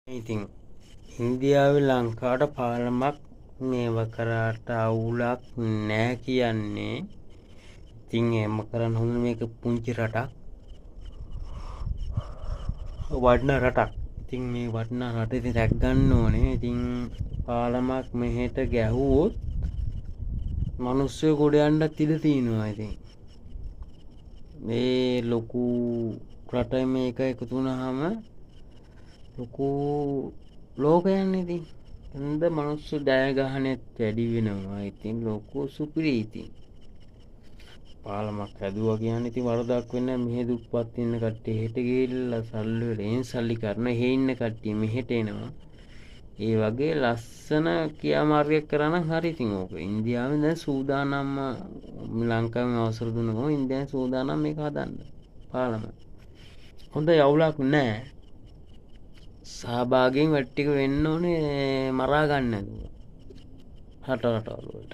ඉතින් ඉන්දියාවේ ලංකාවට පාලමක් මේව කරාට අවුලක් නෑ කියන්නේ. ඉතින් එහෙම කරන්න හොඳ මේක පුංචි රටක්. වටිනා රටක්. ඉතින් මේ වටිනා රටේ ඉතින් රැක ගන්න ඕනේ. ඉතින් පාලමක් මෙහෙට ගැහුවොත් මිනිස්සු ගොඩ යන්නත් ඉඩ තියෙනවා. ඉතින් මේ ලොකු රටේ මේක එකතු වුණාම ලොකු ලෝකයන්නේ ඉතින් හොඳ මිනිස්සු ජයග්‍රහණයත් වැඩි වෙනවා. ඉතින් ලොකු සුපිරි ඉතින් පාලමක් හැදුවා කියන්නේ ඉතින් වරදක් වෙන්නේ නැහැ. මෙහෙ දුප්පත් ඉන්න කට්ටිය හෙට ගිහිල්ලා සල්ලි වලින් සල්ලි කරන එහෙ ඉන්න කට්ටිය මෙහෙට එනවා. ඒ වගේ ලස්සන ක්‍රියාමාර්ගයක් කරා නම් හරි. ඉතින් ඕක ඉන්දියාවෙන් දැන් සූදානම්ම ලංකාවෙන් අවසර දුන්නකම ඉන්දියාවෙන් සූදානම් මේක හදන්න පාලම. හොඳ යවුලක් නැහැ. සහභාගීන් වැඩි ටික වෙන්න ඕනේ මරා ගන්න නැතුව. රටවල් වලට.